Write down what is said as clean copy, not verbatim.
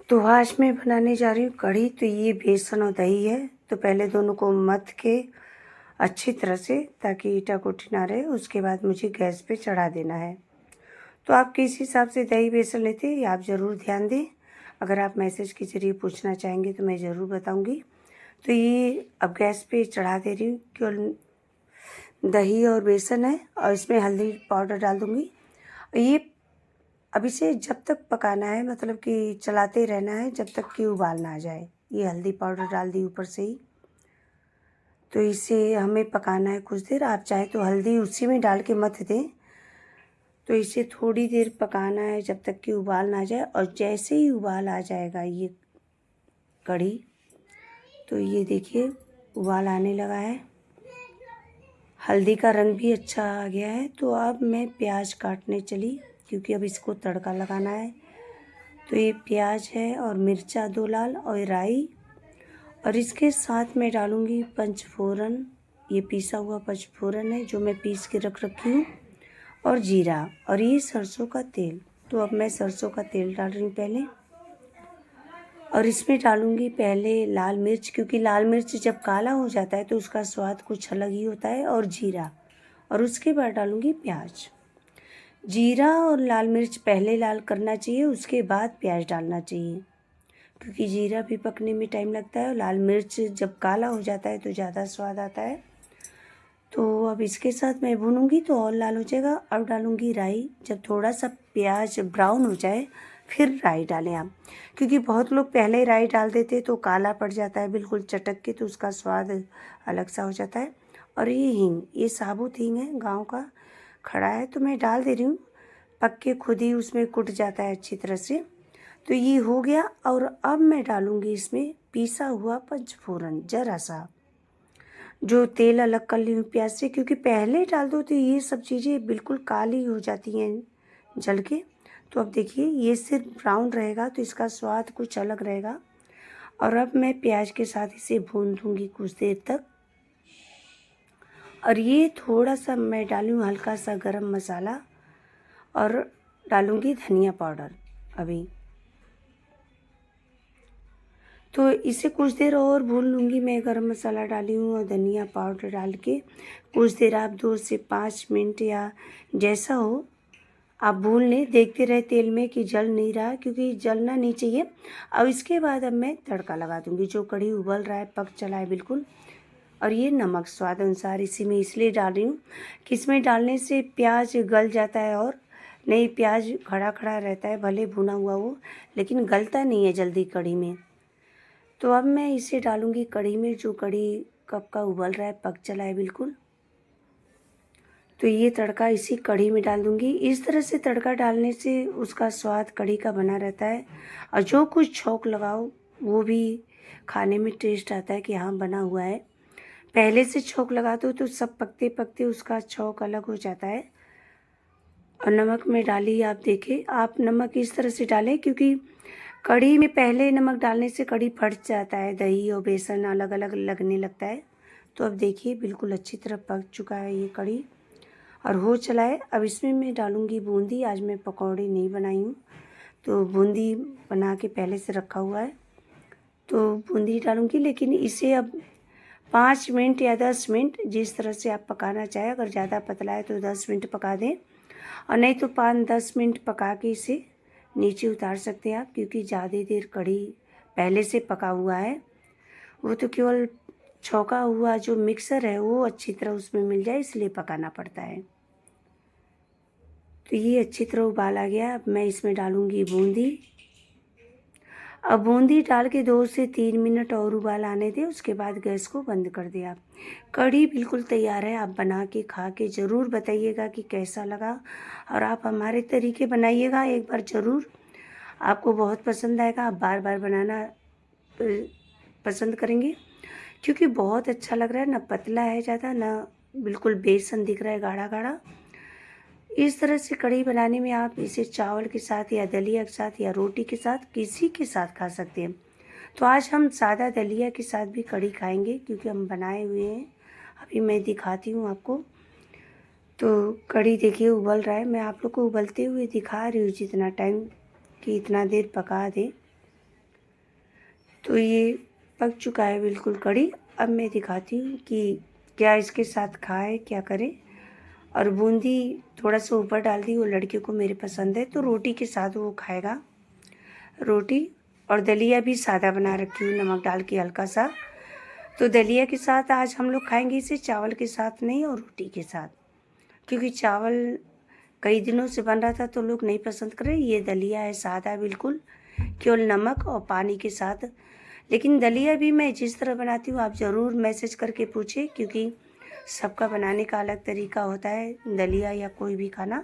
तो आज मैं बनाने जा रही हूँ कढ़ी। तो ये बेसन और दही है। तो पहले दोनों को मथ के अच्छी तरह से, ताकि ईटा कोटी ना रहे, उसके बाद मुझे गैस पे चढ़ा देना है। तो आप किस हिसाब से दही बेसन लेते हैं आप ज़रूर ध्यान दें। अगर आप मैसेज के ज़रिए पूछना चाहेंगे तो मैं ज़रूर बताऊँगी। तो ये अब गैस पे चढ़ा दे रही हूँ। केवल दही और बेसन है और इसमें हल्दी पाउडर डाल दूँगी। ये अब इसे जब तक पकाना है, मतलब कि चलाते रहना है जब तक कि उबाल ना आ जाए। ये हल्दी पाउडर डाल दी ऊपर से ही। तो इसे हमें पकाना है कुछ देर। आप चाहे तो हल्दी उसी में डाल के मत दें। तो इसे थोड़ी देर पकाना है जब तक कि उबाल ना आ जाए। और जैसे ही उबाल आ जाएगा ये कढ़ी, तो ये देखिए उबाल आने लगा है, हल्दी का रंग भी अच्छा आ गया है। तो अब मैं प्याज काटने चली, क्योंकि अब इसको तड़का लगाना है। तो ये प्याज है और मिर्चा 2 लाल और राई, और इसके साथ मैं डालूँगी पंचफोरन। ये पीसा हुआ पंचफोरन है जो मैं पीस के रख रखी हूँ, और जीरा, और ये सरसों का तेल। तो अब मैं सरसों का तेल डाल रही हूँ पहले, और इसमें डालूँगी पहले लाल मिर्च, क्योंकि लाल मिर्च जब काला हो जाता है तो उसका स्वाद कुछ अलग ही होता है, और जीरा, और उसके बाद डालूँगी प्याज। जीरा और लाल मिर्च पहले लाल करना चाहिए, उसके बाद प्याज डालना चाहिए, क्योंकि जीरा भी पकने में टाइम लगता है और लाल मिर्च जब काला हो जाता है तो ज़्यादा स्वाद आता है। तो अब इसके साथ मैं भूनूंगी तो और लाल हो जाएगा। अब डालूंगी राई। जब थोड़ा सा प्याज ब्राउन हो जाए फिर राई डालें आप, क्योंकि बहुत लोग पहले राई डाल देते तो काला पड़ जाता है बिल्कुल चटक के, तो उसका स्वाद अलग सा हो जाता है। और ये हींग, ये साबुत हींग है, गाँव का खड़ा है, तो मैं डाल दे रही हूँ। पक के खुद ही उसमें कुट जाता है अच्छी तरह से। तो ये हो गया। और अब मैं डालूँगी इसमें पीसा हुआ पंचफोरन, ज़रा सा, जो तेल अलग कर ली हूँ प्याज से, क्योंकि पहले डाल दो तो ये सब चीज़ें बिल्कुल काली हो जाती हैं जल के। तो अब देखिए ये सिर्फ ब्राउन रहेगा तो इसका स्वाद कुछ अलग रहेगा। और अब मैं प्याज के साथ इसे भून दूँगी कुछ देर तक। और ये थोड़ा सा मैं डाली हूँ हल्का सा गरम मसाला, और डालूँगी धनिया पाउडर अभी। तो इसे कुछ देर और भून लूँगी। मैं गरम मसाला डाली हूँ और धनिया पाउडर डाल के कुछ देर आप 2 से 5 मिनट या जैसा हो आप भून लें। देखते रहे तेल में कि जल नहीं रहा, क्योंकि जलना नहीं चाहिए। अब इसके बाद अब मैं तड़का लगा दूँगी। जो कढ़ी उबल रहा है, पक चला है बिल्कुल। और ये नमक स्वाद अनुसार इसी में इसलिए डाल रही हूँ कि इसमें डालने से प्याज गल जाता है, और नहीं प्याज खड़ा खड़ा रहता है भले भुना हुआ हो, लेकिन गलता नहीं है जल्दी कढ़ी में। तो अब मैं इसे डालूँगी कढ़ी में। जो कढ़ी कब का उबल रहा है, पक चला है बिल्कुल। तो ये तड़का इसी कढ़ी में डाल दूँगी। इस तरह से तड़का डालने से उसका स्वाद कढ़ी का बना रहता है, और जो कुछ छौंक लगाओ वो भी खाने में टेस्ट आता है कि हाँ बना हुआ है। पहले से छौंक लगा दो तो सब पकते पकते उसका छौंक अलग हो जाता है। और नमक में डाली, आप देखें, आप नमक इस तरह से डालें, क्योंकि कढ़ी में पहले नमक डालने से कढ़ी फट जाता है, दही और बेसन अलग अलग लगने लगता है। तो अब देखिए बिल्कुल अच्छी तरह पक चुका है ये कढ़ी, और हो चला है। अब इसमें मैं डालूँगी बूंदी। आज मैं पकौड़ी नहीं बनाई हूँ, तो बूंदी बना के पहले से रखा हुआ है, तो बूंदी डालूँगी। लेकिन इसे अब 5 मिनट या 10 मिनट, जिस तरह से आप पकाना चाहें। अगर ज़्यादा पतला है तो 10 मिनट पका दें, और नहीं तो 5-10 मिनट पका के इसे नीचे उतार सकते हैं आप, क्योंकि ज़्यादा देर कढ़ी पहले से पका हुआ है। वो तो केवल छौंका हुआ जो मिक्सर है वो अच्छी तरह उसमें मिल जाए, इसलिए पकाना पड़ता है। तो ये अच्छी तरह उबाल आ गया। अब मैं इसमें डालूँगी बूंदी। अब बूंदी डाल के 2 से 3 मिनट और उबाल आने दें, उसके बाद गैस को बंद कर दें आप। कढ़ी बिल्कुल तैयार है। आप बना के खा के ज़रूर बताइएगा कि कैसा लगा, और आप हमारे तरीके बनाइएगा एक बार ज़रूर, आपको बहुत पसंद आएगा। आप बार बार बनाना पसंद करेंगे, क्योंकि बहुत अच्छा लग रहा है। ना पतला है ज़्यादा, ना बिल्कुल बेसन दिख रहा है गाढ़ा गाढ़ा। इस तरह से कढ़ी बनाने में आप इसे चावल के साथ या दलिया के साथ या रोटी के साथ, किसी के साथ खा सकते हैं। तो आज हम सादा दलिया के साथ भी कढ़ी खाएंगे, क्योंकि हम बनाए हुए हैं। अभी मैं दिखाती हूँ आपको। तो कढ़ी देखिए उबल रहा है। मैं आप लोग को उबलते हुए दिखा रही हूँ जितना टाइम, कि इतना देर पका दें। तो ये पक चुका है बिल्कुल कढ़ी। अब मैं दिखाती हूँ कि क्या इसके साथ खाए, क्या करें। और बूंदी थोड़ा सा ऊपर डाल दी, वो लड़के को मेरे पसंद है तो रोटी के साथ वो खाएगा। रोटी और दलिया भी सादा बना रखी हूँ, नमक डाल के हल्का सा। तो दलिया के साथ आज हम लोग खाएंगे इसे, चावल के साथ नहीं और रोटी के साथ, क्योंकि चावल कई दिनों से बन रहा था तो लोग नहीं पसंद कर रहे। ये दलिया है सादा बिल्कुल, केवल नमक और पानी के साथ। लेकिन दलिया भी मैं जिस तरह बनाती हूँ आप ज़रूर मैसेज करके पूछें, क्योंकि सबका बनाने का अलग तरीका होता है, दलिया या कोई भी खाना।